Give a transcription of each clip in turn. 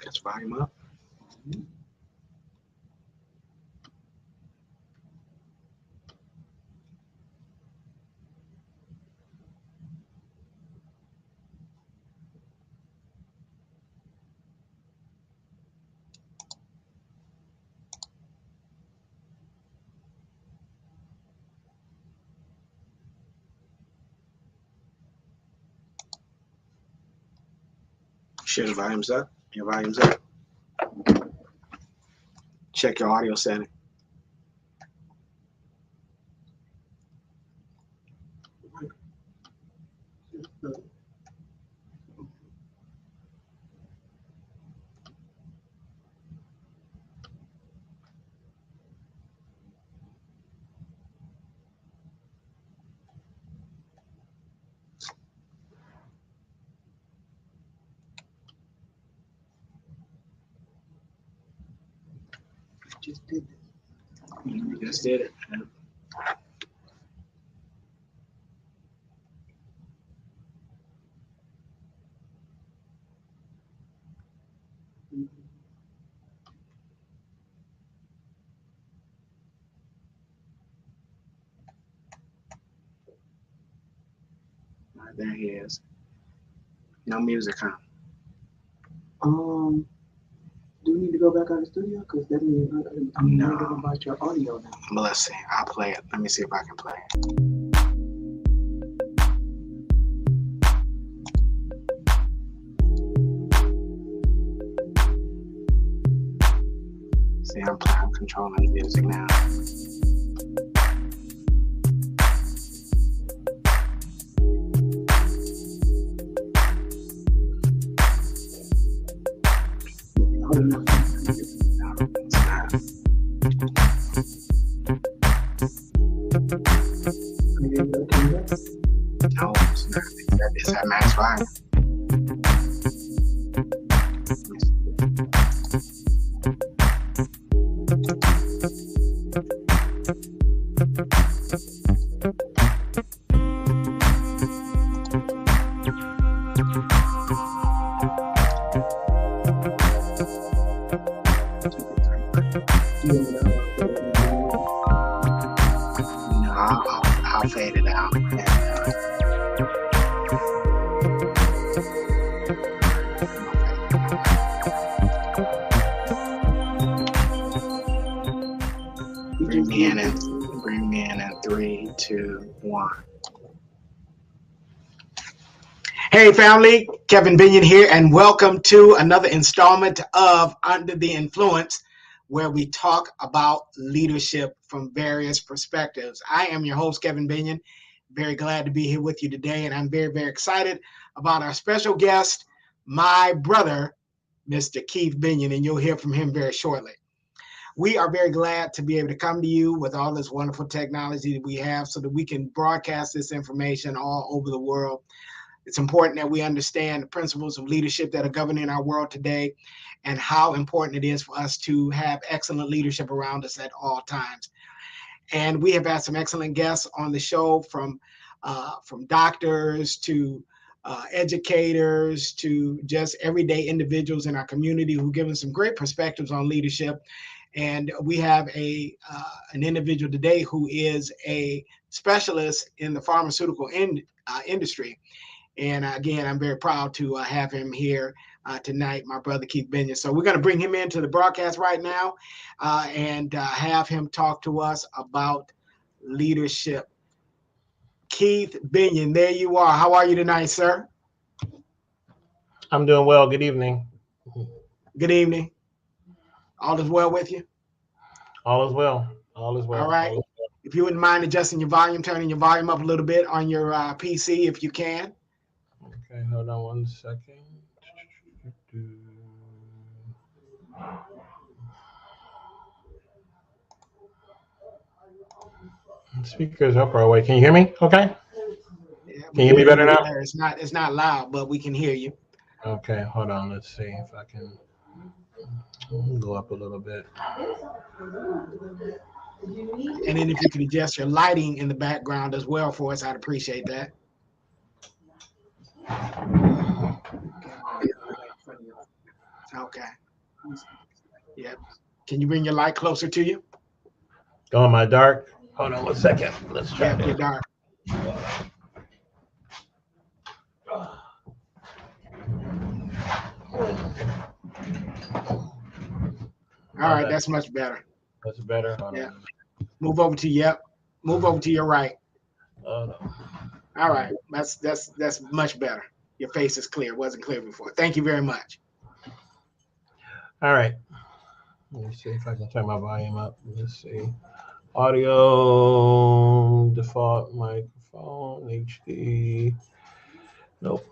Let's volume up. Share the volumes up. Your volume's up. Check your audio setting. Just did it. You just did it. Yeah. All right, there he is. No music, huh? Do we need to go back out of the studio? Because that means I'm No. wondering about your audio now. But let's see. I'll play it. Let me see if I can play it. See, I'm controlling the music now. No, it's not. No, it's not. It's at max volume. No, I'll fade it out. Bring me in 3, 2, 1. Hey family, Kevin Binion here, and welcome to another installment of Under the Influence, where we talk about leadership from various perspectives. I am your host, Kevin Binion. Very glad to be here with you today, and I'm very, very excited about our special guest, my brother, Mr. Keith Binion, and you'll hear from him very shortly. We are very glad to be able to come to you with all this wonderful technology that we have so that we can broadcast this information all over the world. It's important that we understand the principles of leadership that are governing our world today and how important it is for us to have excellent leadership around us at all times. And we have had some excellent guests on the show, from doctors to educators to just everyday individuals in our community who give us some great perspectives on leadership. And we have an individual today who is a specialist in the pharmaceutical industry. And again, I'm very proud to have him here tonight, my brother Keith Binion. So we're going to bring him into the broadcast right now and have him talk to us about leadership. Keith Binion, there you are. How are you tonight, sir? I'm doing well. Good evening. Good evening. All is well with you? All is well. All is well. All right. Well. If you wouldn't mind adjusting your volume, turning your volume up a little bit on your PC if you can. Okay, hold on 1 second. Speakers up or away. Can you hear me? Okay. Yeah, can you hear me better now? It's not loud, but we can hear you. Okay, hold on. Let's see if I can go up a little bit. And then if you could adjust your lighting in the background as well for us, I'd appreciate that. Okay. Yep. Can you bring your light closer to you? Oh, am I dark? Hold on 1 second. Let's try Yep, you're this. dark. All right, That, that's much better. that's better. Hold Yeah. on. Move over to yep. Move over to your right. Hold on. All right. That's much better. Your face is clear. It wasn't clear before. Thank you very much. All right. Let me see if I can turn my volume up. Let's see. Audio, default microphone, HD. Nope.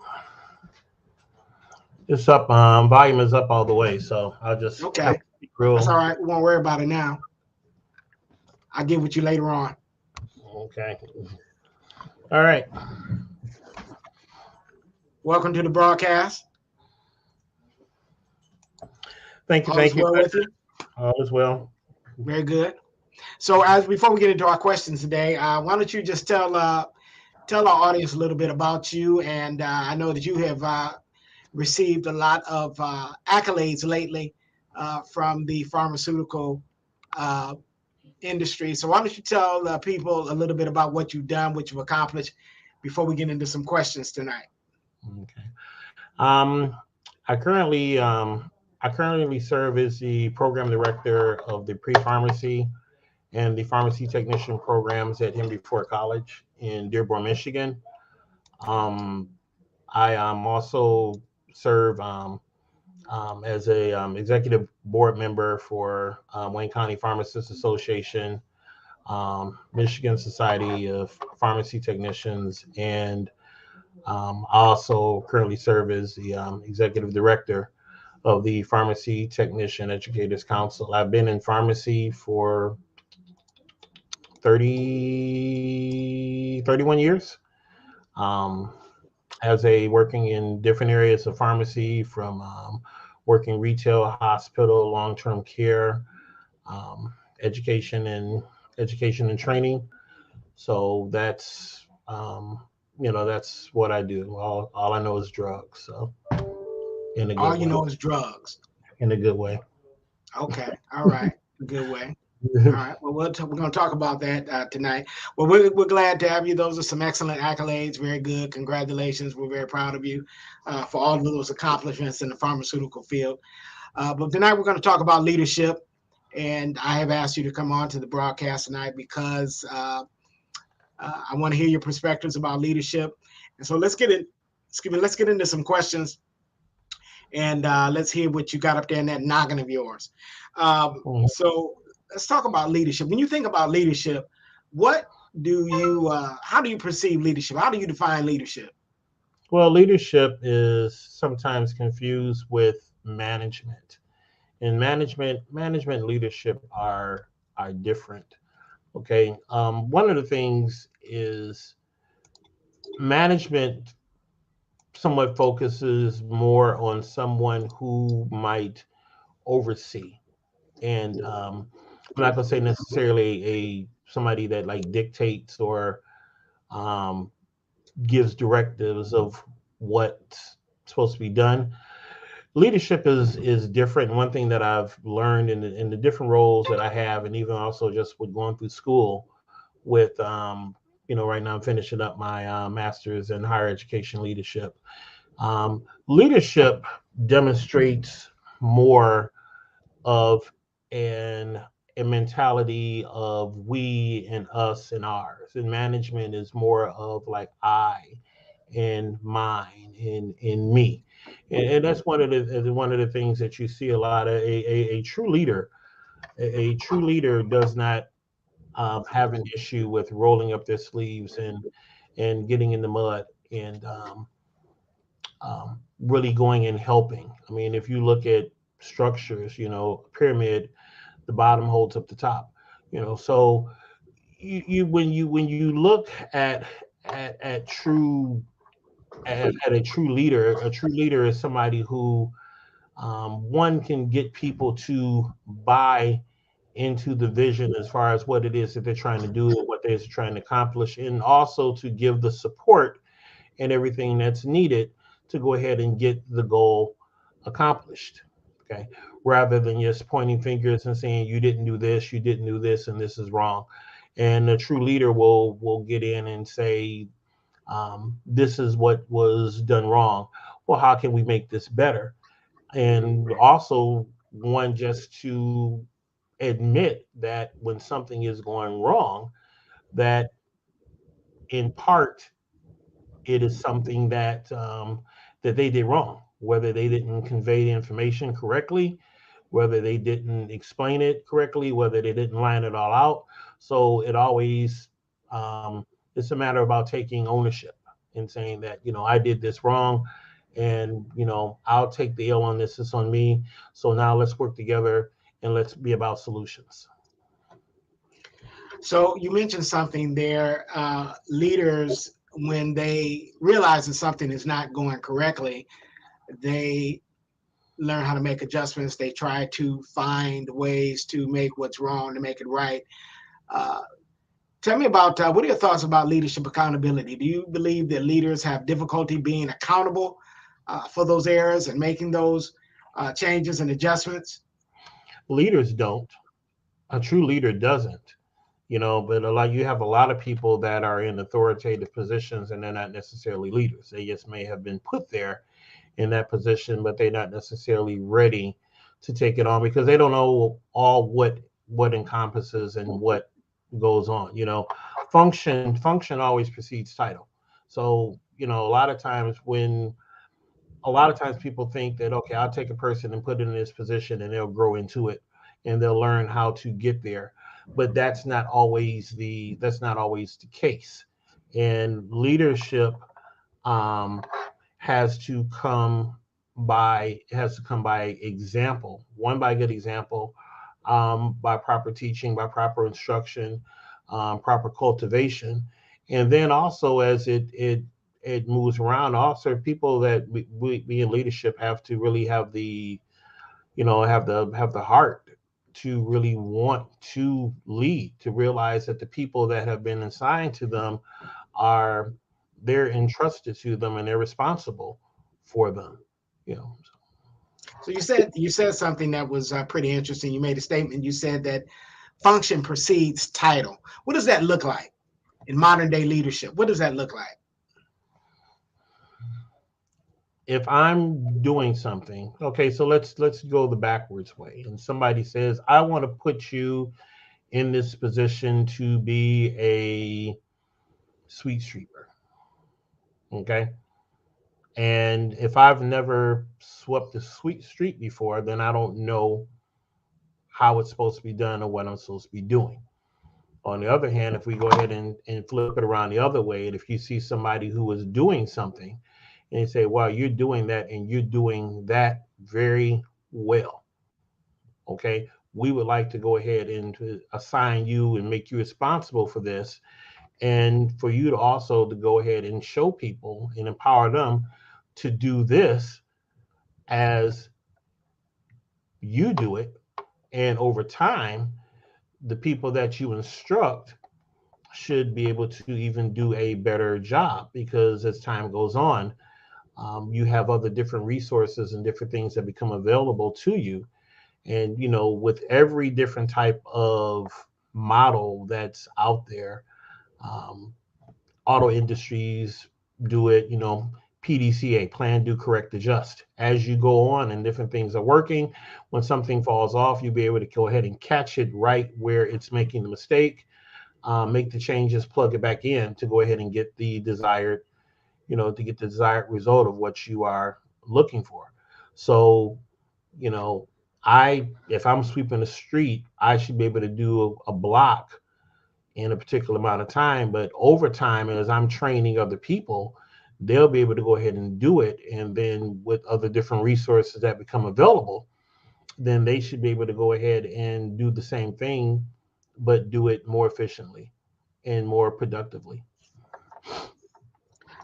It's up. Volume is up all the way. So I'll just have Okay. to speak That's real. all right. We won't worry about it now. I'll get with you later on. Okay. All right. Welcome to the broadcast. Thank you. All is Thank you. well with you? All is well. Very good. So, as before we get into our questions today, why don't you just tell our audience a little bit about you? And I know that you have received a lot of accolades lately from the pharmaceutical uh, industry. So, why don't you tell people a little bit about what you've done, what you've accomplished, before we get into some questions tonight? Okay. Um, I currently serve as the program director of the pre-pharmacy and the pharmacy technician programs at Henry Ford College in Dearborn, Michigan. Um, I also serve as a executive board member for Wayne County Pharmacists Association, Michigan Society of Pharmacy Technicians, and I also currently serve as the executive director of the Pharmacy Technician Educators Council. I've been in pharmacy for 31 years. Um, as a working in different areas of pharmacy, from working retail, hospital, long-term care, um, education and education and training. So that's what I do. All I know is drugs. So in a good All you way. know is drugs. In a good way. Okay. All right. Good way. All right. Well, we're going to talk about that tonight. Well, we're glad to have you. Those are some excellent accolades. Very good. Congratulations. We're very proud of you for all of those accomplishments in the pharmaceutical field. But tonight we're going to talk about leadership. And I have asked you to come on to the broadcast tonight because I want to hear your perspectives about leadership. And so let's get in. Excuse me. Let's get into some questions, and let's hear what you got up there in that noggin of yours. Mhm. So let's talk about leadership. When you think about leadership, what do you? How do you perceive leadership? How do you define leadership? Well, leadership is sometimes confused with management. And management and leadership are different. Okay. One of the things is management somewhat focuses more on someone who might oversee. And I'm not going to say necessarily a somebody that like dictates or um, gives directives of what's supposed to be done. Leadership is different. One thing that I've learned in the different roles that I have, and even also just with going through school, with right now I'm finishing up my master's in higher education leadership. Leadership demonstrates more of an a mentality of we and us and ours, and management is more of like I and mine and in me, and that's one of the things that you see a lot of a true leader. A true leader does not have an issue with rolling up their sleeves and getting in the mud and really going and helping. I mean, if you look at structures, a pyramid, the bottom holds up the top. So you when you look at true at a true leader is somebody who one can get people to buy into the vision as far as what it is that they're trying to do and what they're trying to accomplish, and also to give the support and everything that's needed to go ahead and get the goal accomplished. Okay. Rather than just pointing fingers and saying you didn't do this, you didn't do this, and this is wrong. And a true leader will get in and say, this is what was done wrong. Well, how can we make this better? And also one just to admit that when something is going wrong, that in part it is something that they did wrong, whether they didn't convey the information correctly, whether they didn't explain it correctly, whether they didn't line it all out. So it always it's a matter about taking ownership and saying that I did this wrong, and I'll take the L on this. It's on me. So now let's work together and let's be about solutions. So you mentioned something there. Leaders, when they realize that something is not going correctly, they learn how to make adjustments. They try to find ways to make what's wrong to make it right. Uh, Tell me about what are your thoughts about leadership accountability? Do you believe that leaders have difficulty being accountable for those errors and making those changes and adjustments? Leaders don't. A true leader doesn't. But you have a lot of people that are in authoritative positions and they're not necessarily leaders. They just may have been put there in that position, but they're not necessarily ready to take it on because they don't know all what encompasses and what goes on. Function always precedes title. So a lot of times people think that, okay, I'll take a person and put it in this position and they'll grow into it and they'll learn how to get there, but that's not always the case. And leadership um, has to come by example. One, by good example, by proper teaching, by proper instruction, proper cultivation, and then also as it moves around. Also, people that we in leadership have to really have the have the heart to really want to lead, to realize that the people that have been assigned to them are they're entrusted to them and they're responsible for them. You know, So you said something that was pretty interesting. You made a statement. You said that function precedes title. What does that look like in modern day leadership? What does that look like? if I'm doing something, okay, so let's go the backwards way, and somebody says, I want to put you in this position to be a sweet sweeper, okay? And if I've never swept a sweet street before, then I don't know how it's supposed to be done or what I'm supposed to be doing. On the other hand, if we go ahead and flip it around the other way, and if you see somebody who is doing something and you say, wow, you're doing that and you're doing that very well, okay, we would like to go ahead and to assign you and make you responsible for this, and for you to also to go ahead and show people and empower them to do this as you do it. And over time, the people that you instruct should be able to even do a better job, because as time goes on, you have other different resources and different things that become available to you. And with every different type of model that's out there, um, auto industries do it, PDCA, plan, do, correct, adjust. As you go on and different things are working, when something falls off, you'll be able to go ahead and catch it right where it's making the mistake, make the changes, plug it back in to go ahead and get the desired, to get the desired result of what you are looking for. So, you know, if I'm sweeping the street, I should be able to do a block in a particular amount of time. But over time, as I'm training other people, they'll be able to go ahead and do it. And then with other different resources that become available, then they should be able to go ahead and do the same thing, but do it more efficiently and more productively.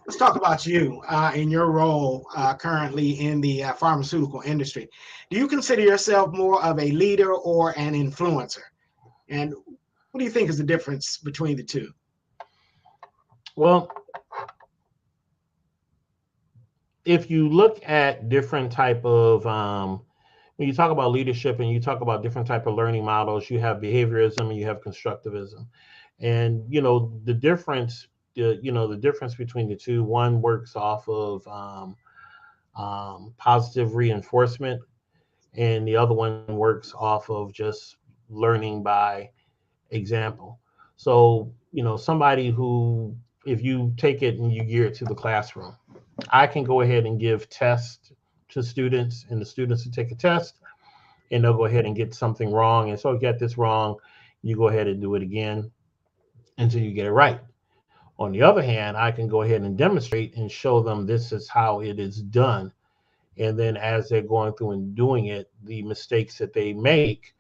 Let's talk about you in your role currently in the pharmaceutical industry. Do you consider yourself more of a leader or an influencer? And what do you think is the difference between the two? Well, if you look at different type of when you talk about leadership and you talk about different type of learning models, you have behaviorism and you have constructivism. And the difference, the difference between the two, one works off of positive reinforcement, and the other one works off of just learning by example. So, somebody who, if you take it and you gear it to the classroom, I can go ahead and give tests to students, and the students will take a test and they'll go ahead and get something wrong. And so, get this wrong, you go ahead and do it again until you get it right. On the other hand, I can go ahead and demonstrate and show them this is how it is done. And then as they're going through and doing it, the mistakes that they make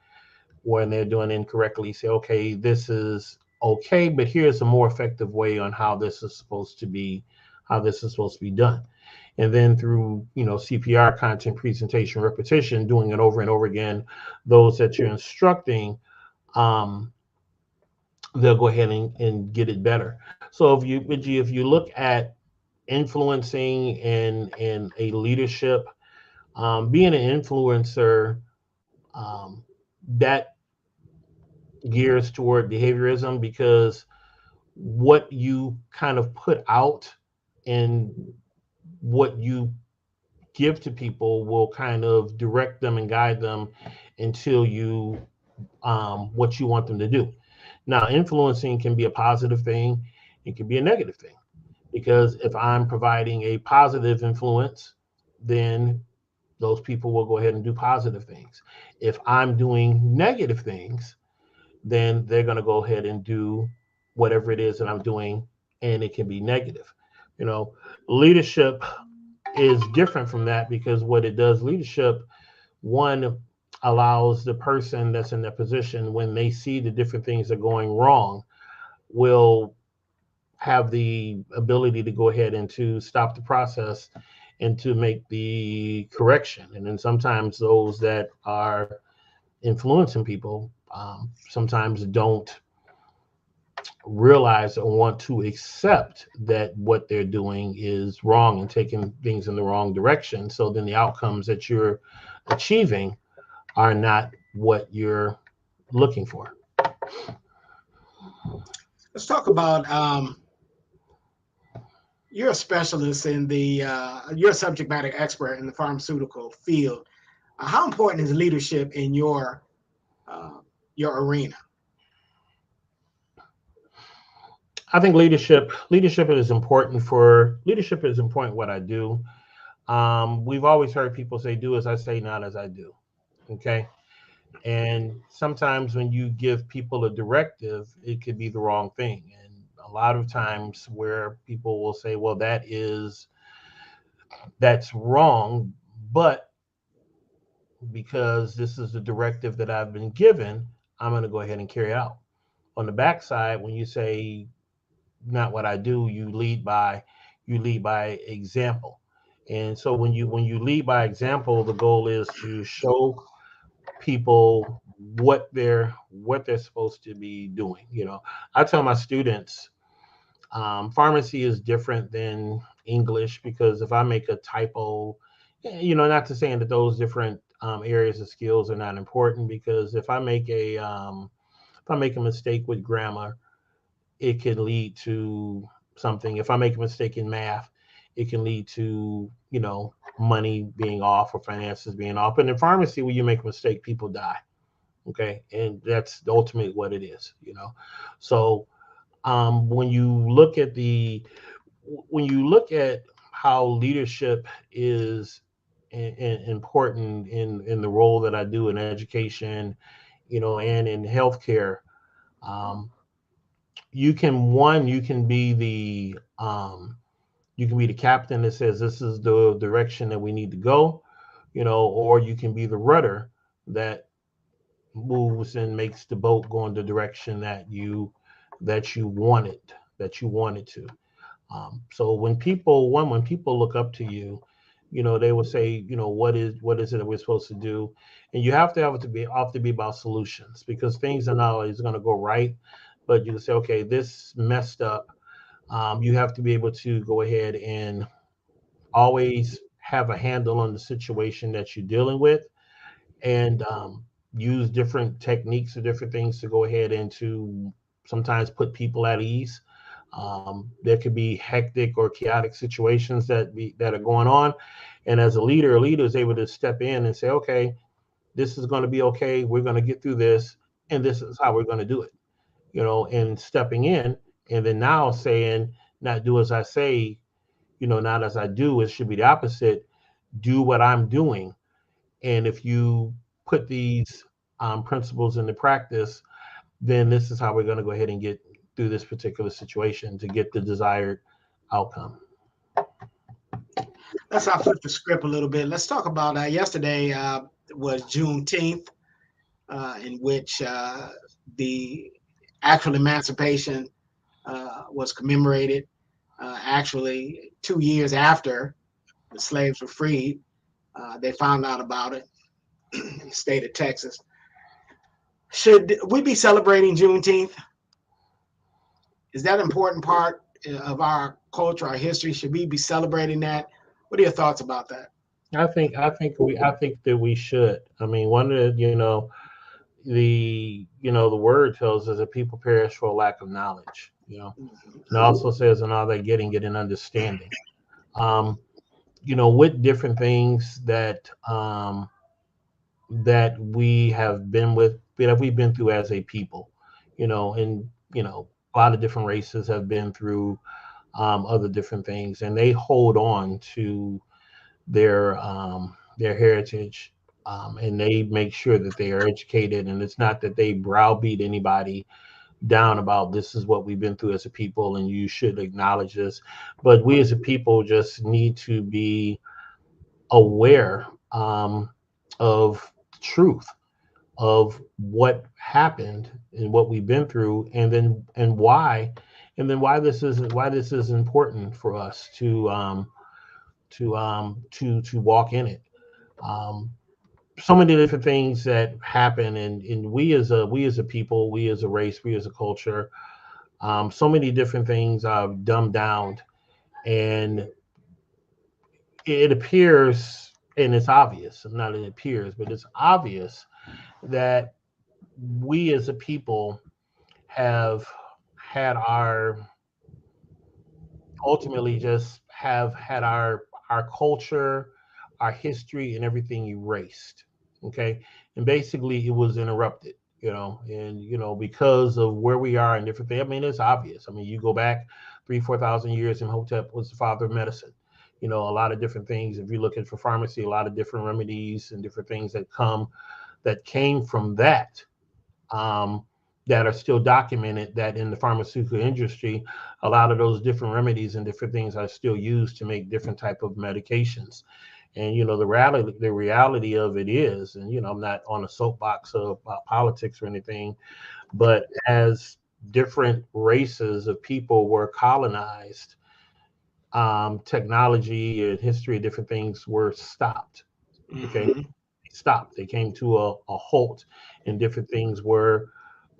when they're doing incorrectly, say, okay, this is okay, but here's a more effective way on how this is supposed to be, done. And then through, CPR, content presentation, repetition, doing it over and over again, those that you're instructing, um, they'll go ahead and get it better. So if you look at influencing and a leadership, being an influencer, um, that gears toward behaviorism, because what you kind of put out and what you give to people will kind of direct them and guide them until you what you want them to do. Now, influencing can be a positive thing, it can be a negative thing, because if I'm providing a positive influence, then those people will go ahead and do positive things. If I'm doing negative things, then they're going to go ahead and do whatever it is that I'm doing, and it can be negative. You know, leadership is different from that, because what it does, leadership, one, allows the person that's in that position, when they see the different things that are going wrong, will have the ability to go ahead and to stop the process and to make the correction. And then sometimes those that are influencing people sometimes don't realize or want to accept that what they're doing is wrong and taking things in the wrong direction. So then the outcomes that you're achieving are not what you're looking for. Let's talk about you're a specialist in you're a subject matter expert in the pharmaceutical field. How important is leadership in uh, your arena? I think leadership is important what I do. We've always heard people say, do as I say, not as I do. Okay. And sometimes when you give people a directive, it could be the wrong thing. And a lot of times where people will say, well, that's wrong, but because this is the directive that I've been given, I'm going to go ahead and carry it out. On the backside, when you say not what I do, you lead by example. And so when you lead by example, the goal is to show people what they're supposed to be doing. I tell my students, pharmacy is different than English, because if I make a typo, not to saying that those different areas of skills are not important, because if I make a mistake with grammar, it can lead to something. If I make a mistake in math, it can lead to money being off or finances being off. And in pharmacy, when you make a mistake, people die. Okay, and that's ultimately what it is. So when you look at how leadership is important in the role that I do in education, and in healthcare, um, you can be the captain that says this is the direction that we need to go, or you can be the rudder that moves and makes the boat go in the direction that you wanted to. So when people look up to you, they will say, what is it that we're supposed to do, and you have to be about solutions, because things are not always going to go right, but you can say, okay, this messed up. You have to be able to go ahead and always have a handle on the situation that you're dealing with, and use different techniques or different things to go ahead and to sometimes put people at ease. There could be hectic or chaotic situations that are going on, and as a leader is able to step in and say, okay, this is going to be okay. We're going to get through this, and this is how we're going to do it. And stepping in, and then now saying, not do as I say, not as I do. It should be the opposite. Do what I'm doing, and if you put these principles into practice, then this is how we're going to go ahead and get through this particular situation to get the desired outcome. Let's flip the script a little bit. Let's talk about yesterday was Juneteenth, in which the actual emancipation was commemorated. Actually, 2 years after the slaves were freed, they found out about it in the state of Texas. Should we be celebrating Juneteenth? Is that an important part of our culture, our history? Should we be celebrating that? What are your thoughts about that? I think that we should. I mean, one of the word tells us that people perish for a lack of knowledge. And it also says, and all that getting, get an understanding. Um, with different things that we've been through as a people, and a lot of different races have been through other different things, and they hold on to their heritage, and they make sure that they are educated. And it's not that they browbeat anybody down about, this is what we've been through as a people, and you should acknowledge this. But we as a people just need to be aware of the truth of what happened and what we've been through, and why this is important for us to walk in it. Um, so many different things that happen, and we as a people, we as a race, we as a culture, so many different things are dumbed down, and it appears, and it's obvious, not it appears, but it's obvious that we as a people have had our ultimately just have had our culture, our history, and everything erased. Okay, and basically it was interrupted. And because of where we are and different things. I mean, it's obvious. I mean, you go back 3,000-4,000 years, and Hotep was the father of medicine. A lot of different things. If you're looking for pharmacy, a lot of different remedies and different things that came from that, um, that are still documented, that in the pharmaceutical industry, a lot of those different remedies and different things are still used to make different type of medications. And the reality of it is, and I'm not on a soapbox of politics or anything, but as different races of people were colonized, technology and history, different things were stopped. Okay, Mm-hmm. stopped. They came to a halt, and different things were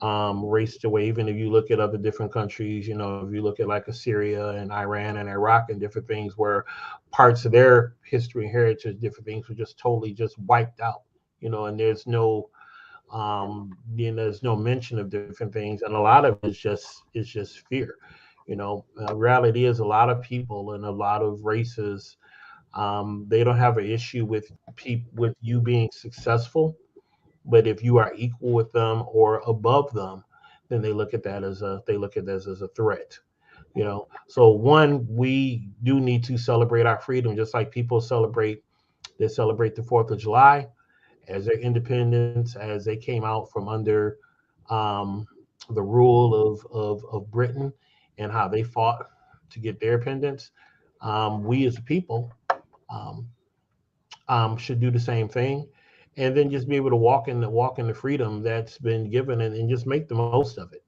raced away. Even if you look at other different countries, if you look at like Syria and Iran and Iraq and different things where parts of their history and heritage, different things were just totally just wiped out. And there's no mention of different things, and a lot of it's just fear. Reality is, a lot of people and a lot of races, they don't have an issue with you being successful, but if you are equal with them or above them, then they look at this as a threat. So one, we do need to celebrate our freedom, just like people celebrate the Fourth of July as their independence, as they came out from under um, the rule of Britain, and how they fought to get their independence. We as a people, um, should do the same thing, and then just be able to walk in the freedom that's been given, and just make the most of it.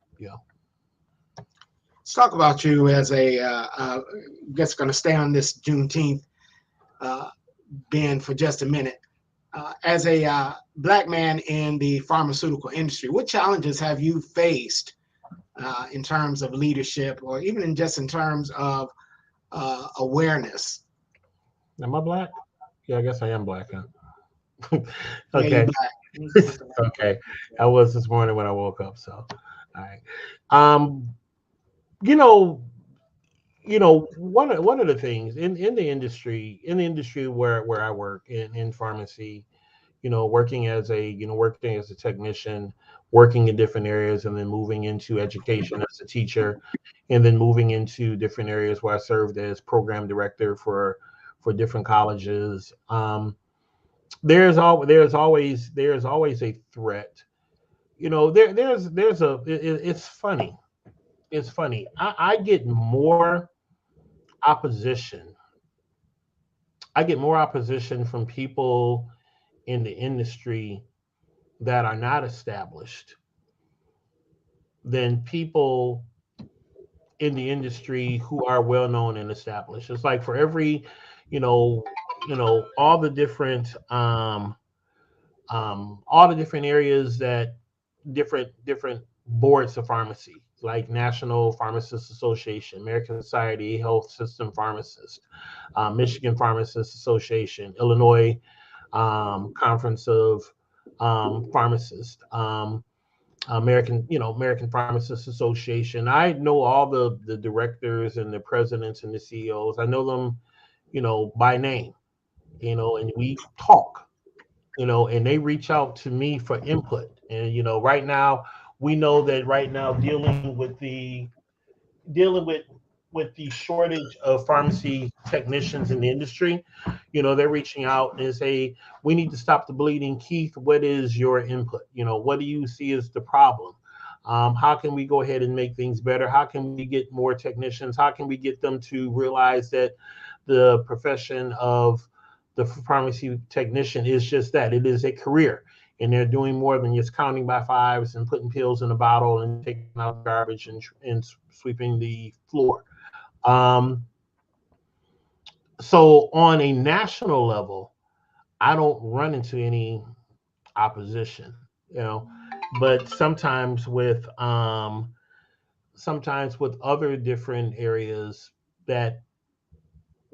Let's talk about you as a, just going to stay on this Juneteenth, uh, Ben, for just a minute. As a Black man in the pharmaceutical industry, what challenges have you faced in terms of leadership, or even just in terms of awareness? Am I black? Yeah, I guess I am black, huh? Yeah, you Okay. Black. Okay. I was this morning when I woke up. So, all right. Um, you know, one of the things in the industry where I work in pharmacy, working as a technician, working in different areas, and then moving into education as a teacher, and then moving into different areas where I served as program director for different colleges. There's always a threat. It's funny. It's funny. I get more opposition. I get more opposition from people in the industry that are not established than people in the industry who are well known and established. It's like for every, you know, all the different areas that different boards of pharmacy, like National Pharmacists Association, American Society Health System Pharmacist, Michigan Pharmacists Association, Illinois Conference of Pharmacists, American Pharmacists Association. I know all the directors and the presidents and the CEOs. I know them, by name, and we talk, and they reach out to me for input. And right now, we know that right now dealing with the shortage of pharmacy technicians in the industry, they're reaching out and say, we need to stop the bleeding. Keith, what is your input? What do you see as the problem? How can we go ahead and make things better? How can we get more technicians? How can we get them to realize that the profession of the pharmacy technician is just that? It is a career, and they're doing more than just counting by fives and putting pills in a bottle and taking out garbage and sweeping the floor. Um, so on a national level, I don't run into any opposition, you know, but sometimes with other different areas that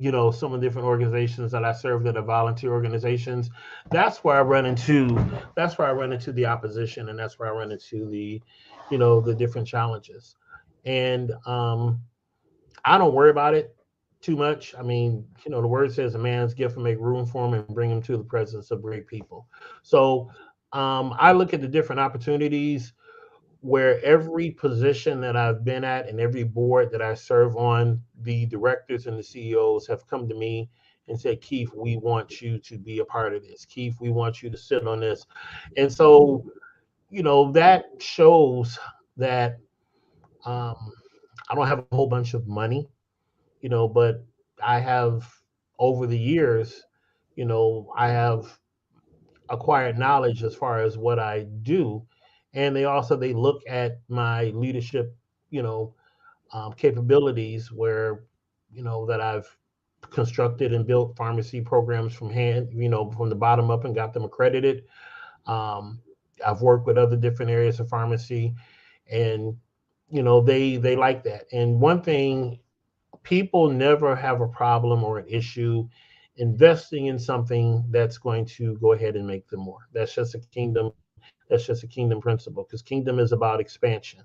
some of the different organizations that I serve that are volunteer organizations, that's where I run into the opposition, and that's where I run into the different challenges. And I don't worry about it too much. I mean, the word says a man's gift will make room for him and bring him to the presence of great people. So I look at the different opportunities where every position that I've been at and every board that I serve on, the directors and the CEOs have come to me and said, Keith, we want you to be a part of this. Keith, we want you to sit on this. And so, that shows that um, I don't have a whole bunch of money, but I have over the years, I have acquired knowledge as far as what I do. And they look at my leadership, you know, capabilities where, that I've constructed and built pharmacy programs from hand, from the bottom up and got them accredited. Um, I've worked with other different areas of pharmacy, and they like that. And one thing, people never have a problem or an issue investing in something that's going to go ahead and make them more. That's just a kingdom principle, because kingdom is about expansion.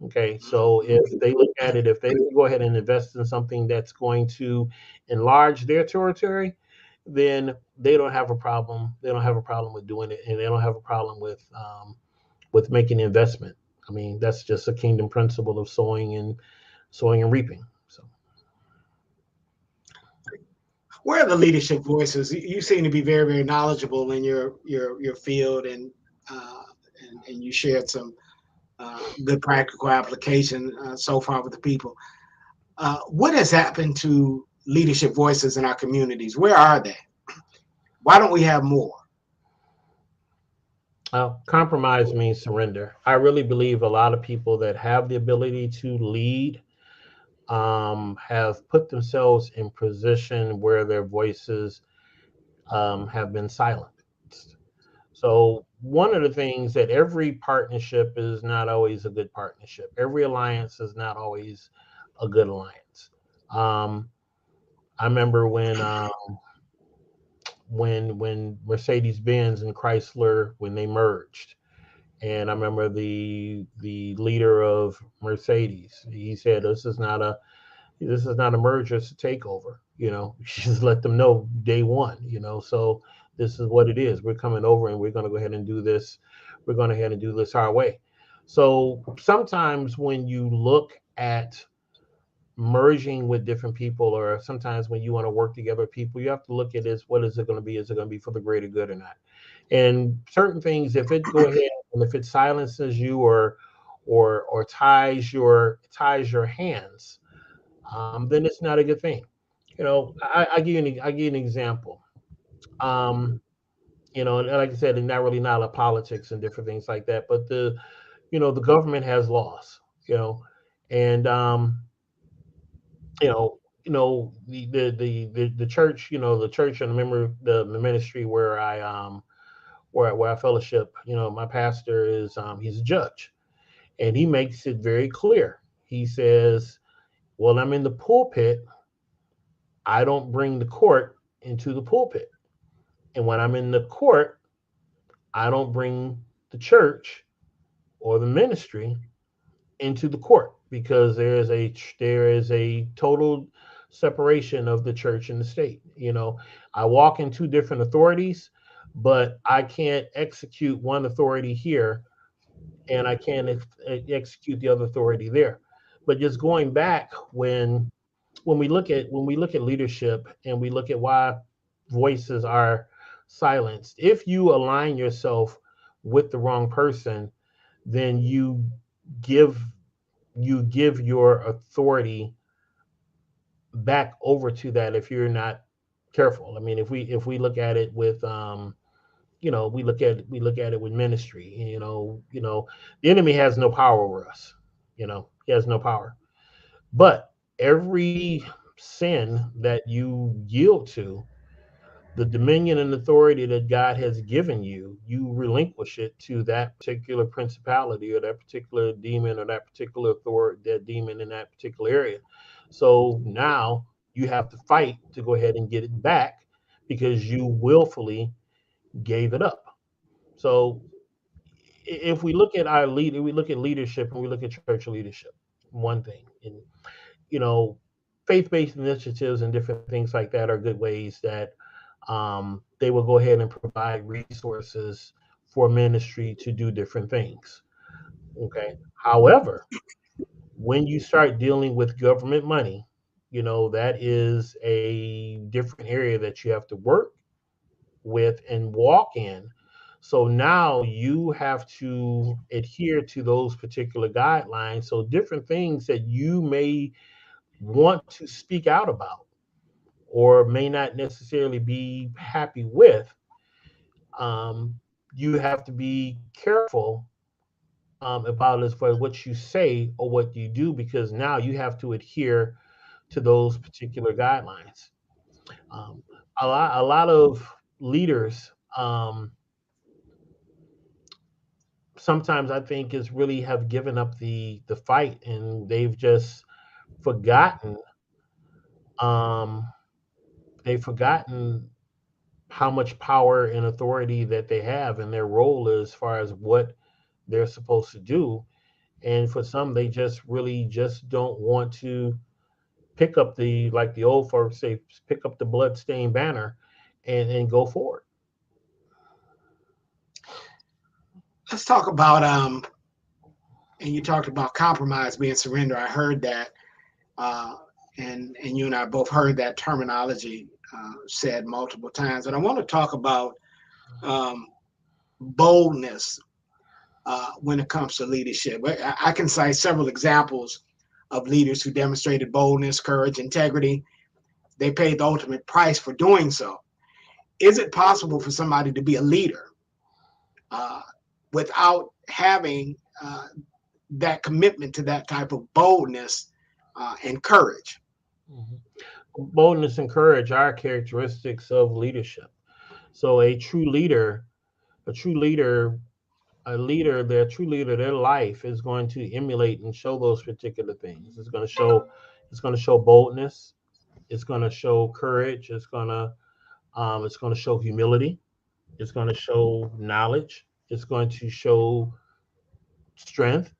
Okay, so if they look at it, if they go ahead and invest in something that's going to enlarge their territory, then they don't have a problem. They don't have a problem with doing it, and they don't have a problem with making investment. I mean, that's just a kingdom principle of sowing and reaping. So. Where are the leadership voices? You seem to be very, very knowledgeable in your field, uh, and you shared some good practical application so far with the people. What has happened to leadership voices in our communities? Where are they? Why don't we have more? Compromise means surrender. I really believe a lot of people that have the ability to lead have put themselves in position where their voices have been silenced. So one of the things that every partnership is not always a good partnership. Every alliance is not always a good alliance. Um, I remember when Mercedes Benz and Chrysler when they merged, and I remember the leader of Mercedes. He said, this is not a merger, it's a takeover. Just let them know day one. So this is what it is. We're coming over, and we're going to go ahead and do this. We're going to go ahead and do this our way. So sometimes when you look at merging with different people, or sometimes when you want to work together with people, you have to look at this: what is it going to be? Is it going to be for the greater good or not? And certain things, if it go ahead and if it silences you, or ties your hands, then it's not a good thing. I give you an example. Um, and like I said, and not really not a politics and different things like that, but the government has laws, and the church, the church, and remember the ministry where I fellowship, my pastor is he's a judge, and he makes it very clear. He says, "Well, I'm in the pulpit. I don't bring the court into the pulpit. And when I'm in the court, I don't bring the church or the ministry into the court, because there is a total separation of the church and the state. I walk in two different authorities, but I can't execute one authority here, and I can't execute the other authority there." But just going back, when we look at leadership, and we look at why voices are silenced, if you align yourself with the wrong person, then give you give your authority back over to that, if you're not careful. I mean, if we look at it with we look at it with ministry. The enemy has no power over us. He has no power. But every sin that you yield to, the dominion and authority that God has given you, you relinquish it to that particular principality, or that particular demon, or that particular authority, that demon in that particular area. So now you have to fight to go ahead and get it back, because you willfully gave it up. So if we look at leadership, and we look at church leadership, one thing, and you know, faith-based initiatives and different things like that are good ways that they will go ahead and provide resources for ministry to do different things. Okay. However, when you start dealing with government money, that is a different area that you have to work with and walk in. So now you have to adhere to those particular guidelines. So different things that you may want to speak out about, or may not necessarily be happy with, um, you have to be careful about as for what you say or what you do, because now you have to adhere to those particular guidelines. Um, a lot of leaders, sometimes I think, is really have given up the fight, and forgotten um, they've forgotten how much power and authority that they have, and their role as far as what they're supposed to do. And for some, they just really just don't want to pick up like the old folks say, pick up the bloodstained banner, and go forward. Let's talk about and you talked about compromise being surrender. I heard that, uh, and you and I both heard that terminology said multiple times. And I want to talk about um, boldness when it comes to leadership. I can cite several examples of leaders who demonstrated boldness, courage, integrity. They paid the ultimate price for doing so. Is it possible for somebody to be a leader uh, without having that commitment to that type of boldness and courage. Mhm. Boldness and courage are characteristics of leadership. So a true leader, their true leader, their life is going to emulate and show those particular things. It's going to show boldness. It's going to show courage. It's going to show humility. It's going to show knowledge. It's going to show strength.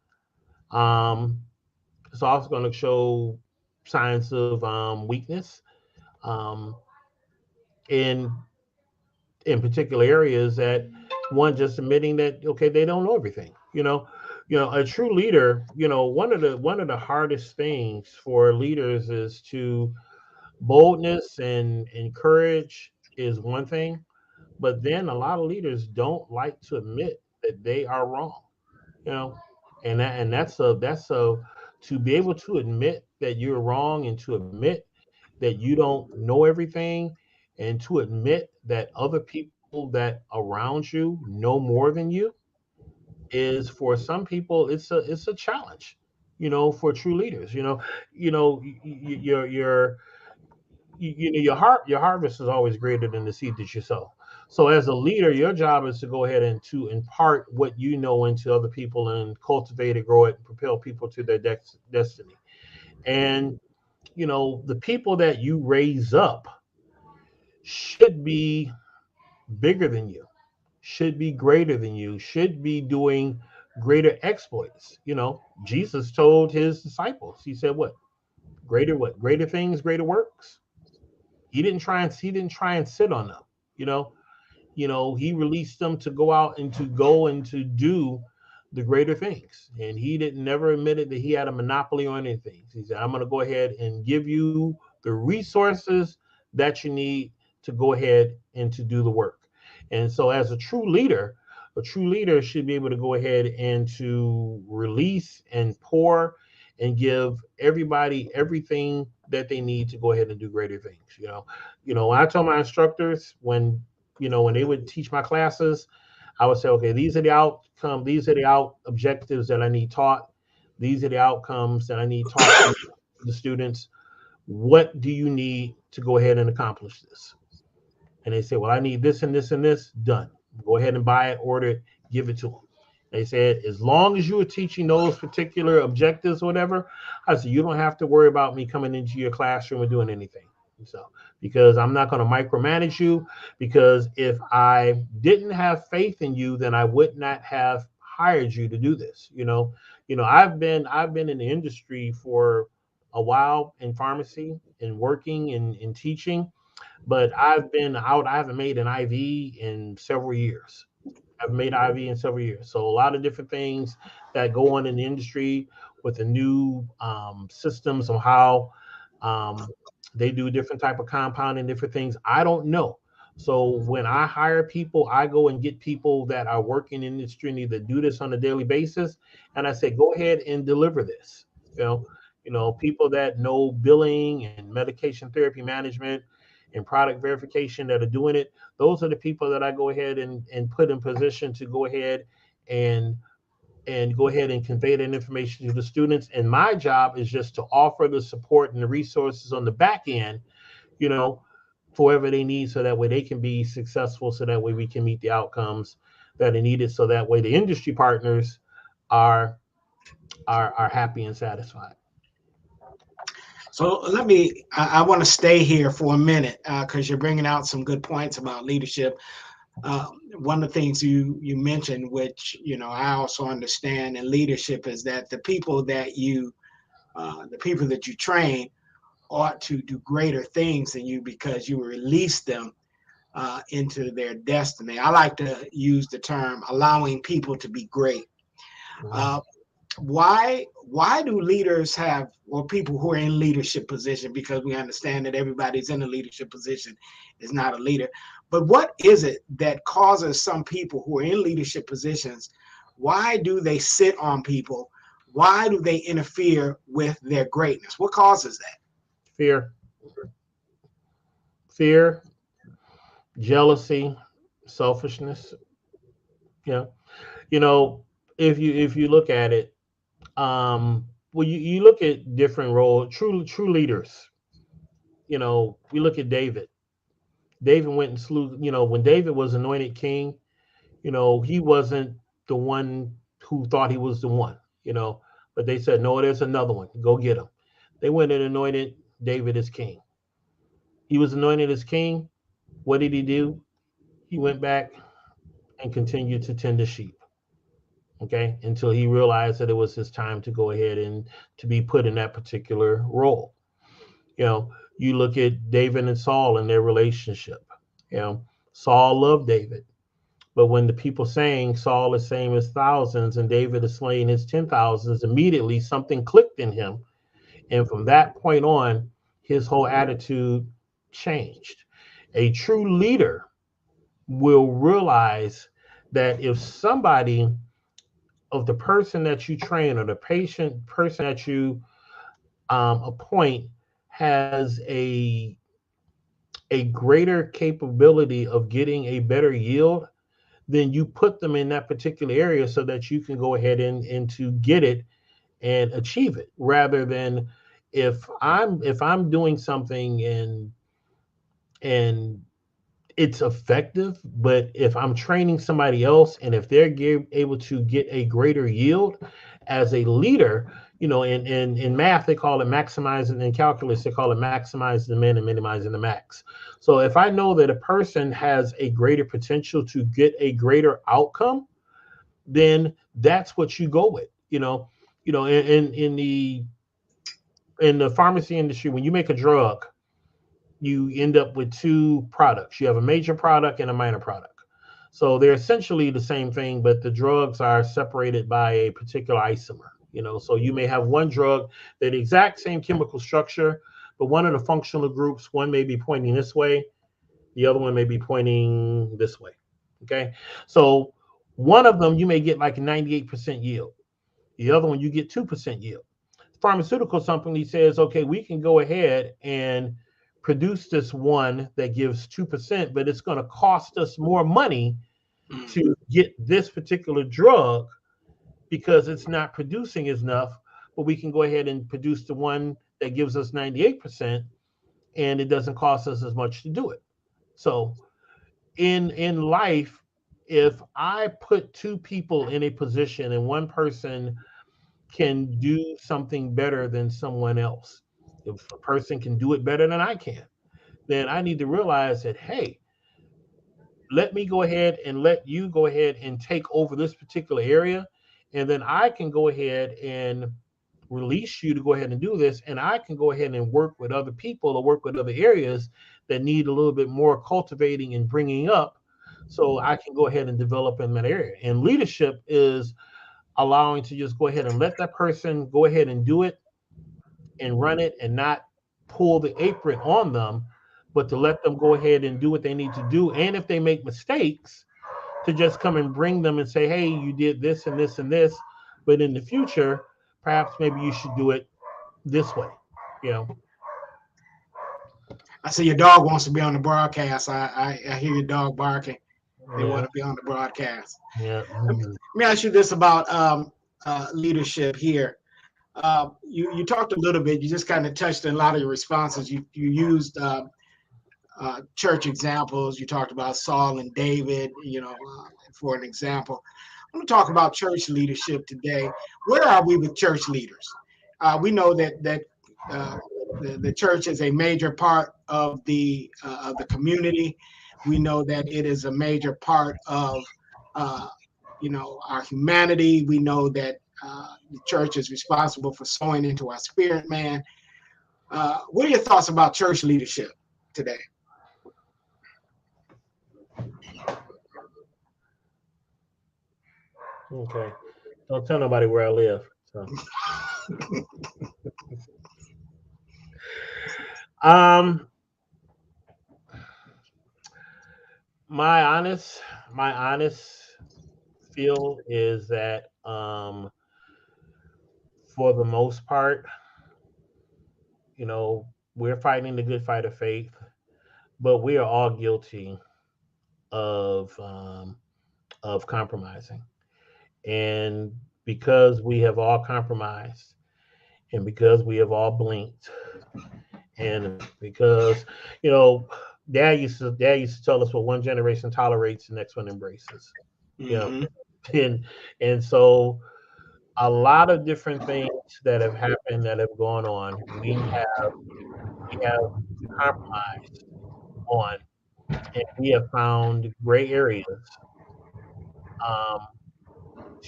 Um, it's also going to show signs of weakness. Um, in in particular areas that one just admitting that okay they don't know everything. A true leader. One of the hardest things for leaders is to boldness and courage is one thing, but then a lot of leaders don't like to admit that they are wrong. You know, and that's a to be able to admit that you're wrong and to admit that you don't know everything and to admit that other people that around you know more than you is for some people it's a challenge, for true leaders. Your harvest is always greater than the seed that you sow. So as a leader, your job is to go ahead and to impart what you know into other people and cultivate it, grow it, and propel people to their destiny. And the people that you raise up should be bigger than you, should be greater than you, should be doing greater exploits. Jesus told his disciples, he said, what? Greater things, greater works. He didn't try and sit on them. You know, he released them to go and to do the greater things. And he didn't never admitted that he had a monopoly on anything. He said, I'm going to go ahead and give you the resources that you need to go ahead and to do the work. And so as a true leader should be able to go ahead and to release and pour and give everybody everything that they need to go ahead and do greater things. When I tell my instructors when they would teach my classes, I would say, okay, these are the out objectives that I need taught. These are the outcomes that I need taught to the students. What do you need to go ahead and accomplish this? And they say, well, I need this and this and this done. Go ahead and buy it, order it, give it to them. They said, as long as you are teaching those particular objectives or whatever, I said, you don't have to worry about me coming into your classroom and doing anything. So, because I'm not going to micromanage you, because if I didn't have faith in you, then I would not have hired you to do this. I've been in the industry for a while in pharmacy and working and teaching, but I've been out. I haven't made an IV in several years. I've made IV in several years. So a lot of different things that go on in the industry with the new systems of how um, they do different type of compounding, different things. I don't know. So when I hire people, I go and get people that are working in the industry and need to do this on a daily basis, and I say, go ahead and deliver this. You know, people that know billing and medication therapy management and product verification that are doing it. Those are the people that I go ahead and put in position to go ahead and go ahead and convey that information to the students. And my job is just to offer the support and the resources on the back end, you know, for whatever they need, so that way they can be successful, so that way we can meet the outcomes that are needed, so that way the industry partners are are happy and satisfied. So I want to stay here for a minute because you're bringing out some good points about leadership. One of the things you mentioned, which I also understand in leadership, is that the people that you train ought to do greater things than you because you release them into their destiny. I like to use the term allowing people to be great. Mhm. Uh, why do leaders have, or people who are in leadership position, because we understand that everybody's in a leadership position is not a leader, but what is it that causes some people who are in leadership positions, why do they sit on people, why do they interfere with their greatness, what causes that? Fear, fear, jealousy, selfishness. Yeah, you know, if you look at it, um, well, you look at different roles, true leaders. We look at David. David went and slew. When David was anointed king, he wasn't the one who thought he was the one. But they said, no, there's another one. Go get him. They went and anointed David as king. He was anointed as king. What did he do? He went back and continued to tend the sheep. Okay, until he realized that it was his time to go ahead and to be put in that particular role. You look at David and Saul and their relationship. Saul loved David, but when the people saying Saul is same as thousands and David is slaying his 10,000s, immediately something clicked in him, and from that point on, his whole attitude changed. A true leader will realize that if somebody of the person that you train or the person that you appoint has a greater capability of getting a better yield, then you put them in that particular area so that you can go ahead and to get it and achieve it, rather than if I'm doing something and it's effective, but if I'm training somebody else and if they're able to get a greater yield as a leader, in math they call it maximizing, in calculus they call it maximizing the min and minimizing the max. So if I know that a person has a greater potential to get a greater outcome, then that's what you go with. In the pharmacy industry, when you make a drug, you end up with two products. You have a major product and a minor product. So they're essentially the same thing, but the drugs are separated by a particular isomer. So you may have one drug, the exact same chemical structure, but one of the functional groups, one may be pointing this way, the other one may be pointing this way. Okay. So one of them, you may get like a 98% yield. The other one, you get 2% yield. Pharmaceutical company says, okay, we can go ahead and produce this one that gives 2%, but it's going to cost us more money to get this particular drug because it's not producing enough, but we can go ahead and produce the one that gives us 98% and it doesn't cost us as much to do it. So in life, if I put two people in a position and one person can do something better than someone else, if a person can do it better than I can, then I need to realize that, hey, let me go ahead and let you go ahead and take over this particular area. And then I can go ahead and release you to go ahead and do this. And I can go ahead and work with other people or work with other areas that need a little bit more cultivating and bringing up. So I can go ahead and develop in that area. And leadership is allowing to just go ahead and let that person go ahead and do it and run it and not pull the apron on them, but to let them go ahead and do what they need to do. And if they make mistakes, to just come and bring them and say, hey, you did this and this and this, but in the future, perhaps maybe you should do it this way. You know. I see your dog wants to be on the broadcast. I hear your dog barking. They Yeah. want to be on the broadcast. Yeah. Let me ask you this about leadership here. You talked a little bit. You just kind of touched on a lot of your responses. You used church examples. You talked about Saul and David. For an example. I'm going to talk about church leadership today. Where are we with church leaders? We know that uh, the church is a major part of the community. We know that it is a major part of uh, our humanity. We know that the church is responsible for sowing into our spirit, man. What are your thoughts about church leadership today? Okay. Don't tell nobody where I live. So. Um, my honest, my honest feel is that for the most part, we're fighting the good fight of faith, but we are all guilty of compromising, and because we have all compromised, and because we have all blinked, and because you know, dad used to tell us what one generation tolerates, the next one embraces. You know, Mm-hmm. and and so a lot of different things that have happened that have gone on, we have compromised on, and we have found gray areas um,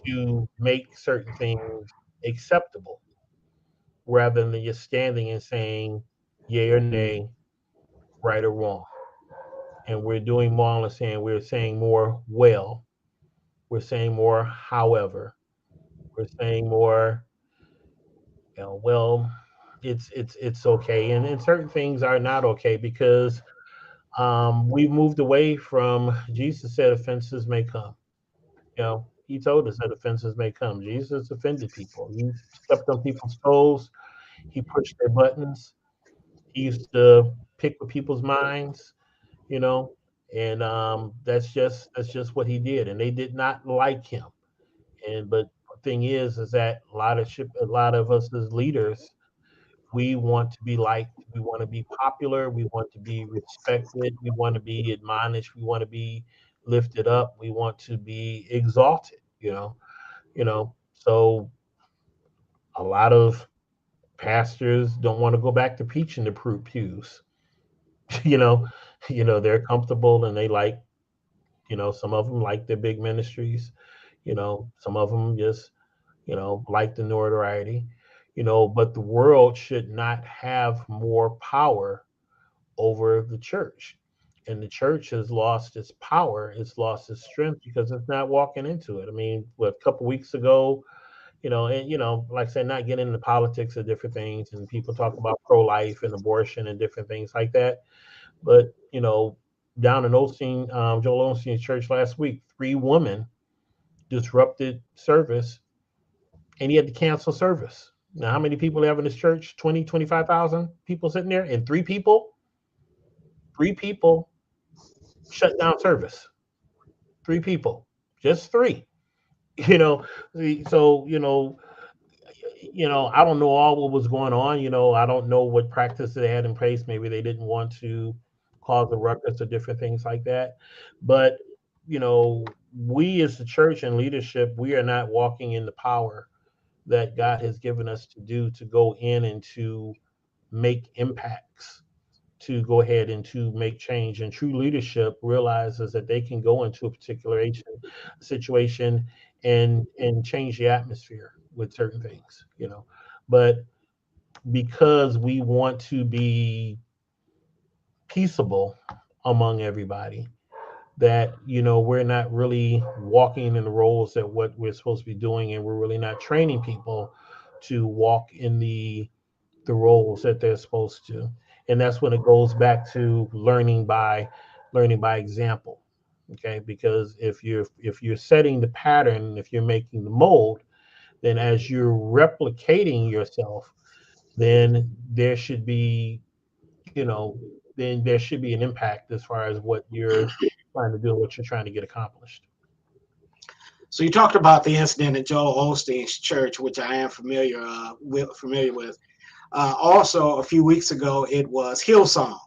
to make certain things acceptable, rather than just standing and saying yay or nay, right or wrong. And we're doing more than saying, we're saying more well, we're saying more however, we're saying more, well, it's okay, and certain things are not okay because we've moved away from. Jesus said offenses may come. He told us that offenses may come. Jesus offended people. He stepped on people's toes. He pushed their buttons. He used to pick with people's minds. You know, and that's just what he did, and they did not like him. And but the thing is that a lot of us as leaders, we want to be liked, we want to be popular, we want to be respected, we want to be admonished, we want to be lifted up, we want to be exalted. So a lot of pastors don't want to go back to preaching the pews. you know, they're comfortable and they like, some of them like their big ministries. Some of them just, like the notoriety. But the world should not have more power over the church. And the church has lost its power, it's lost its strength because it's not walking into it. I mean, what, a couple weeks ago, and like I said, not getting into politics of different things, and people talk about pro-life and abortion and different things like that. But down in Joel Osteen's church last week, 3 women disrupted service, and he had to cancel service. Now, how many people have in this church? 20, 25,000 people sitting there, and three people shut down service. 3 people, just three. You know, so I don't know all what was going on. I don't know what practice they had in place. Maybe they didn't want to cause a ruckus or different things like that. But we as the church and leadership, we are not walking in the power that God has given us to do, to go in and to make impacts, to go ahead and to make change. And true leadership realizes that they can go into a particular situation and change the atmosphere with certain things. But because we want to be peaceable among everybody, that we're not really walking in the roles that what we're supposed to be doing, and we're really not training people to walk in the roles that they're supposed to. And that's when it goes back to learning by example. Okay, because if you're setting the pattern, if you're making the mold, then as you're replicating yourself, then you know there should be an impact as far as what you're trying to do, what you're trying to get accomplished. So you talked about the incident at Joel Osteen's church, which I am familiar with. Also, a few weeks ago, it was Hillsong.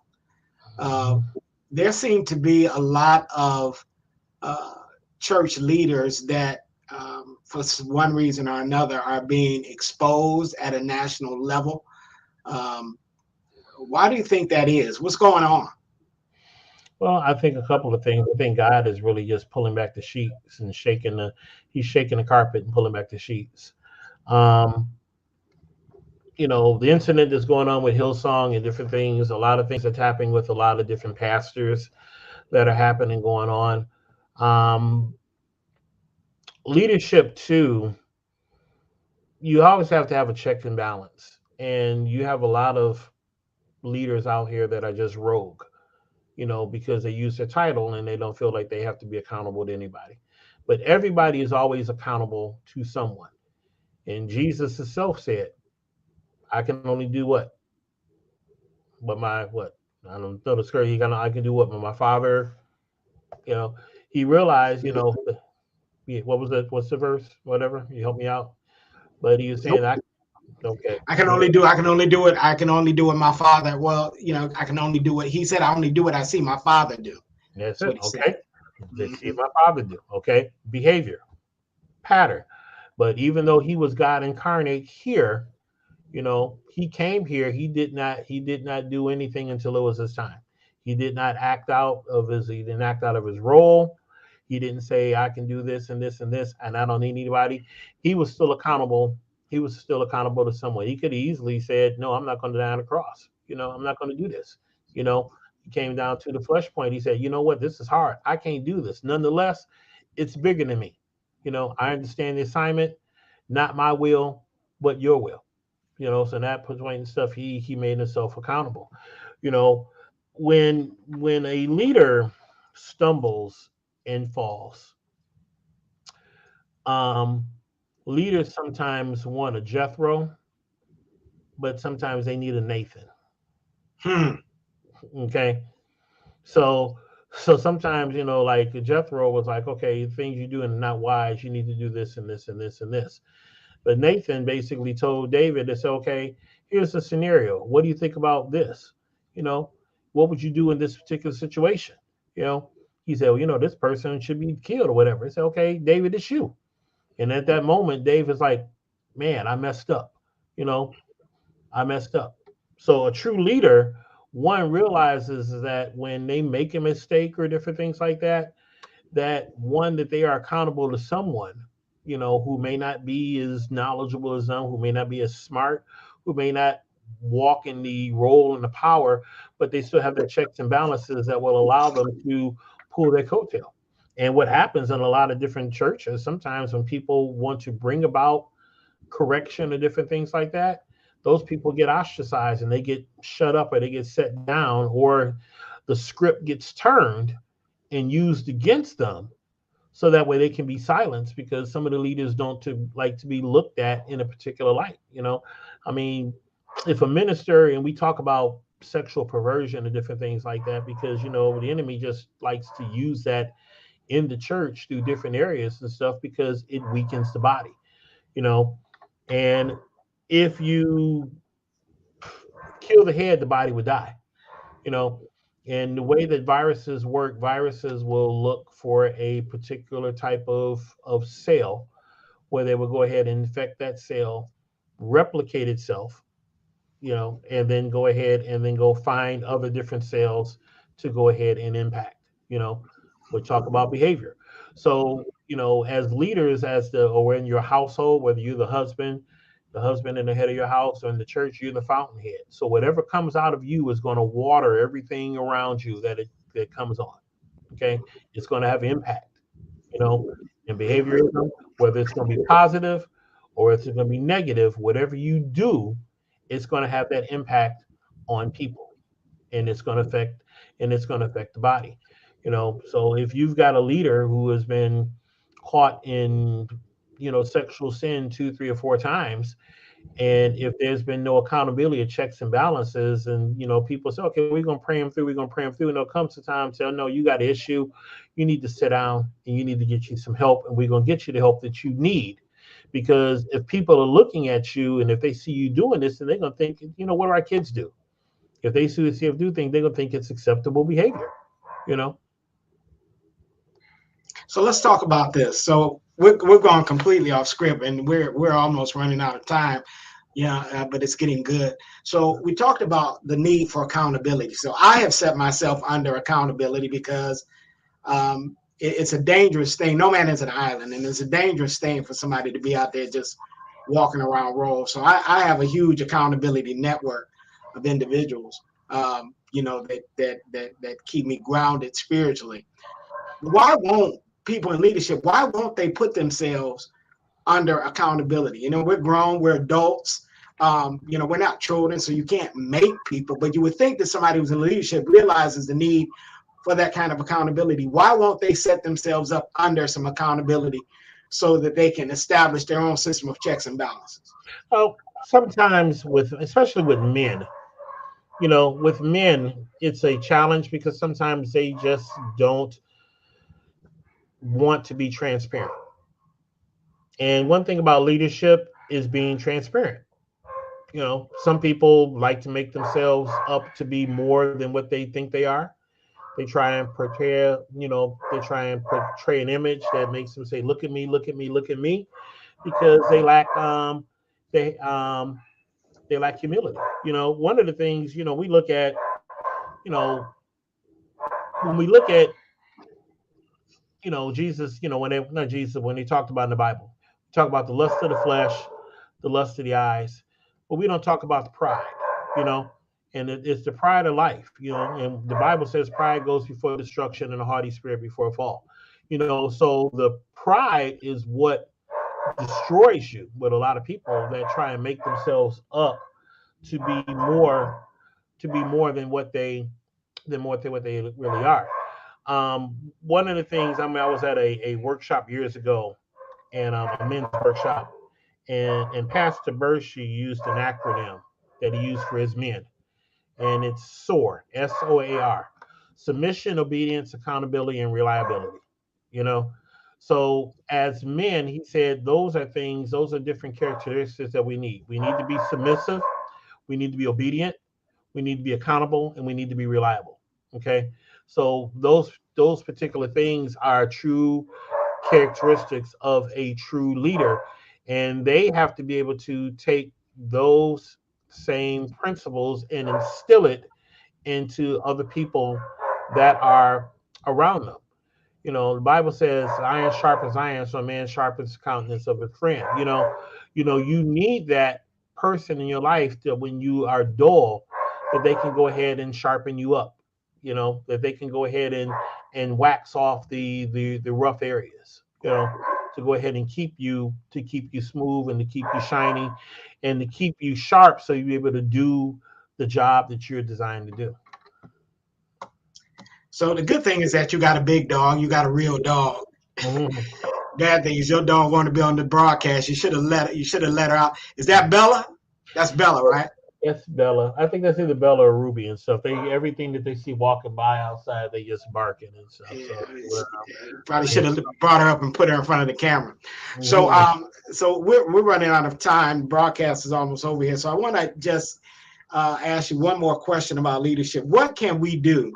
Uh, Mhm. there seemed to be a lot of uh, church leaders that, for one reason or another, are being exposed at a national level. Um, why do you think that is? What's going on? Well, I think a couple of things. I think God is really just pulling back the sheets and he's shaking the carpet and pulling back the sheets. Um, the incident that's going on with Hillsong and different things, a lot of things that's happening with a lot of different pastors that are happening going on. Um, Leadership too, you always have to have a check and balance. And you have a lot of leaders out here that are just rogue, because they use their title and they don't feel like they have to be accountable to anybody. But everybody is always accountable to someone. And Jesus himself said, I can only do what? I don't know the scripture. I can do what? But my father, you know, he realized, what was it? What's the verse? Whatever. You help me out. But he was saying, Nope. Okay. I can only do what my father. Well, I can only do what he said. I only do what I see my father do. That's That's it. what he said. Okay. Let's see Hmm. if my father do. Okay. Behavior pattern. But even though he was God incarnate here, he came here. He did not do anything until it was his time. He didn't act out of his role. He didn't say, I can do this and this and this, and I don't need anybody. He was still accountable. He was still accountable to someone. He could have easily said, no, I'm not going to die on the cross. I'm not going to do this. You know, he came down to the flesh point. He said, you know what, this is hard. I can't do this. Nonetheless, it's bigger than me. I understand the assignment, not my will, but your will. So in that point and stuff, he made himself accountable. You know, when a leader stumbles and falls, um, leaders sometimes want a Jethro, but sometimes they need a Nathan. Hmm. Okay, so so sometimes like Jethro was like, okay, things you do and not wise, you need to do this and this and this and this. But Nathan basically told David to say, okay, here's the scenario. What do you think about this? You know, what would you do in this particular situation? You know, he said, well, this person should be killed or whatever. He said, okay, David, it's you. And at that moment, David's like, man, I messed up. You know, I messed up. So a true leader, one realizes that when they make a mistake or different things like that, that they are accountable to someone, who may not be as knowledgeable as them, who may not be as smart, who may not walk in the role and the power, but they still have their checks and balances that will allow them to pull their coattail. And what happens in a lot of different churches, sometimes when people want to bring about correction or different things like that, those people get ostracized and they get shut up or they get set down, or the script gets turned and used against them, so that way they can be silenced, because some of the leaders don't like to be looked at in a particular light. I mean, if a minister, and we talk about sexual perversion and different things like that, because the enemy just likes to use that in the church through different areas and stuff, because it weakens the body. you know and if you kill the head, the body would die. you know and the way that viruses work, viruses will look for a particular type of cell, where they will go ahead and infect that cell, replicate itself, and then go ahead and then go find other different cells to go ahead and impact. We talk about behavior. So, as leaders, or in your household, whether you're the husband and the head of your house, or in the church, you're the fountainhead. So whatever comes out of you is going to water everything around you that comes on. Okay. It's going to have impact, you know, and behaviorism, whether it's going to be positive or it's going to be negative, whatever you do, it's going to have that impact on people, and it's going to affect the body. So if you've got a leader who has been caught in, sexual sin 2, 3, or 4 times, and if there's been no accountability of checks and balances, and people say, okay, we're gonna pray him through, and there'll come to time, say, oh, no, you got an issue, you need to sit down and you need to get you some help, and we're gonna get you the help that you need. Because if people are looking at you and if they see you doing this, then they're gonna think, what do our kids do? If they see you do things, they're gonna think it's acceptable behavior. You know. So let's talk about this. So we're going completely off script, and we're almost running out of time. Yeah, but it's getting good. So we talked about the need for accountability. So I have set myself under accountability because it's a dangerous thing. No man is an island, and it's a dangerous thing for somebody to be out there just walking around roll. So I have a huge accountability network of individuals, that keep me grounded spiritually. Why won't people in leadership? Why won't they put themselves under accountability? We're grown, we're adults. We're not children, so you can't make people. But you would think that somebody who's in leadership realizes the need for that kind of accountability. Why won't they set themselves up under some accountability so that they can establish their own system of checks and balances? Oh, sometimes especially with men, it's a challenge because sometimes they just don't want to be transparent. And one thing about leadership is being transparent. Some people like to make themselves up to be more than what they think they are. They try and portray an image that makes them say, "Look at me, look at me, look at me," because they they lack humility. One of the things we look at, you know, when we look at Jesus, when they not Jesus when they talked about in the Bible, we talk about the lust of the flesh, the lust of the eyes, but we don't talk about the pride. You know, and it's the pride of life. And the Bible says pride goes before destruction and a haughty spirit before a fall. So the pride is what destroys you with a lot of people that try and make themselves up to be more than what they really are. One of the things, I was at a workshop years ago, and a men's workshop, and Pastor Bershey used an acronym that he used for his men, and it's SOAR, SOAR, submission, obedience, accountability, and reliability. You know, so as men, he said those are different characteristics that we need. We need to be submissive, we need to be obedient, we need to be accountable, and we need to be reliable. Okay, so those particular things are true characteristics of a true leader, and they have to be able to take those same principles and instill it into other people that are around them. The Bible says iron sharpens iron, so a man sharpens the countenance of a friend. You need that person in your life that when you are dull, that they can go ahead and sharpen you up. That they can go ahead and wax off the rough areas. To go ahead and keep you smooth and to keep you shiny and to keep you sharp, so you're able to do the job that you're designed to do. So the good thing is that you got a big dog, you got a real dog. Mm-hmm. Bad thing is your dog want to be on the broadcast. You should have let her out. Is that Bella? That's Bella, right? That's Bella. I think that's either Bella or Ruby and stuff. Everything that they see walking by outside, they just barking and stuff. Yeah, So probably should have brought her up and put her in front of the camera. So, mm-hmm. so we're running out of time. Broadcast is almost over here. So I want to just ask you one more question about leadership. What can we do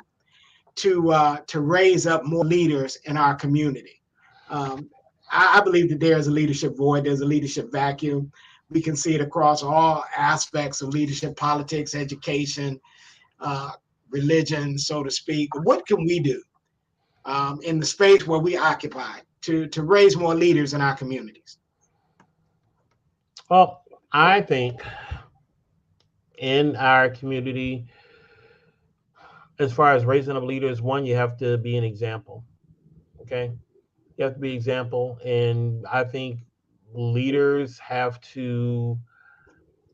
to raise up more leaders in our community? I believe that there is a leadership void. There's a leadership vacuum. We can see it across all aspects of leadership, politics, education, uh, religion, so to speak. What can we do in the space where we occupy to raise more leaders in our communities? Well, I think in our community, as far as raising up leaders, one, you have to be an example. Okay, you have to be an example, and I think leaders have to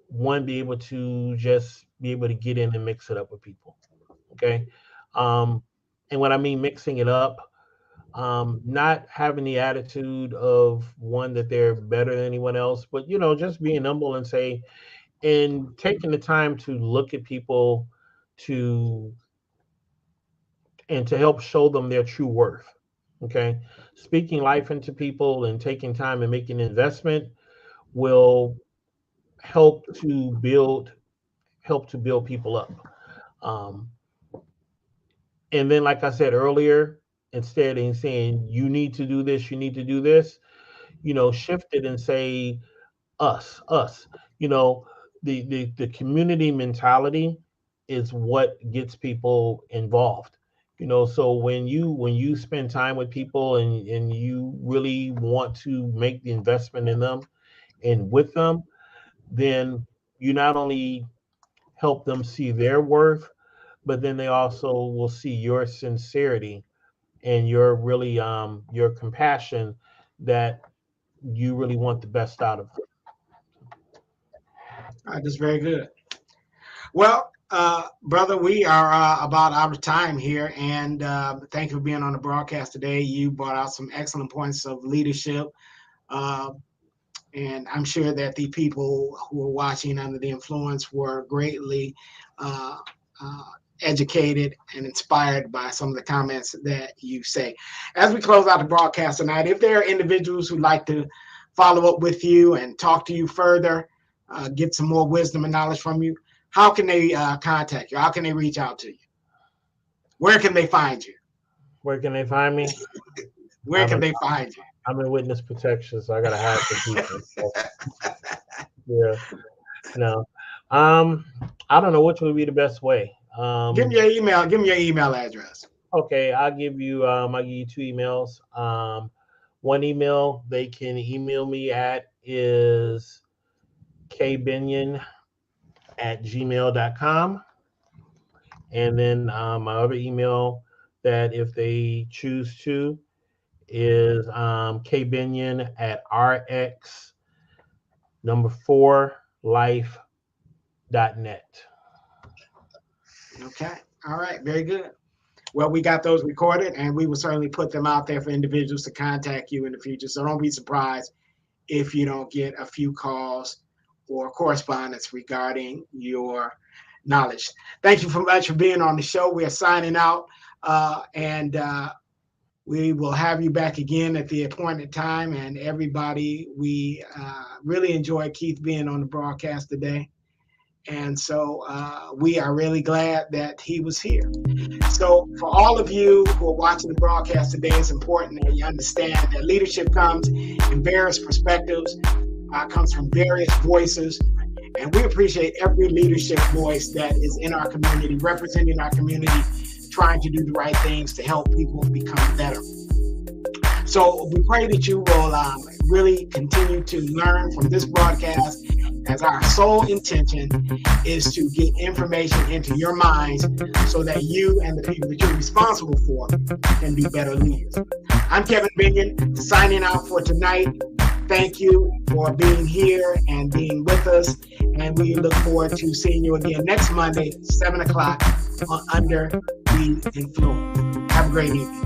one be able to just be able to get in and mix it up with people. Okay, um, and when I mean mixing it up, not having the attitude of one that they're better than anyone else, but just being humble and taking the time to look at people to and to help show them their true worth. Okay, speaking life into people and taking time and making an investment will help to build people up. Um, and then, like I said earlier, instead of saying you need to do this, you need to do this, shift it and say us. You know, the community mentality is what gets people involved. So when you spend time with people and you really want to make the investment in them and with them, then you not only help them see their worth, but then they also will see your sincerity and your compassion, that you really want the best out of them. That's very good. Well, brother, we are about out of time here, and thank you for being on the broadcast today. You brought out some excellent points of leadership, uh, and I'm sure that the people who are watching under the influence were greatly uh, uh, educated and inspired by some of the comments that you say. As we close out the broadcast tonight, if there are individuals who'd like to follow up with you and talk to you further, get some more wisdom and knowledge from you, how can they contact you? How can they reach out to you? Where can they find you? Where can they find me? Where can they find you? I'm in witness protection, so I gotta hide from people. So, yeah, no. I don't know which would be the best way. Give me your email. Give me your email address. Okay, I'll give you 2 emails. One email they can email me at is kbinion@gmail.com. And then my other email that if they choose to is kbinion@rx4life.net. Okay. All right. Very good. Well, we got those recorded, and we will certainly put them out there for individuals to contact you in the future. So don't be surprised if you don't get a few calls or correspondence regarding your knowledge. Thank you so much for being on the show. We are signing out, and we will have you back again at the appointed time. And everybody, we really enjoyed Keith being on the broadcast today. And so we are really glad that he was here. So for all of you who are watching the broadcast today, it's important that you understand that leadership comes in various perspectives, comes from various voices. And we appreciate every leadership voice that is in our community, representing our community, trying to do the right things to help people become better. So we pray that you will really continue to learn from this broadcast, as our sole intention is to get information into your minds so that you and the people that you're responsible for can be better leaders. I'm Kevin Binion, signing out for tonight. Thank you for being here and being with us. And we look forward to seeing you again next Monday, 7 o'clock on Under the Influence. Have a great evening.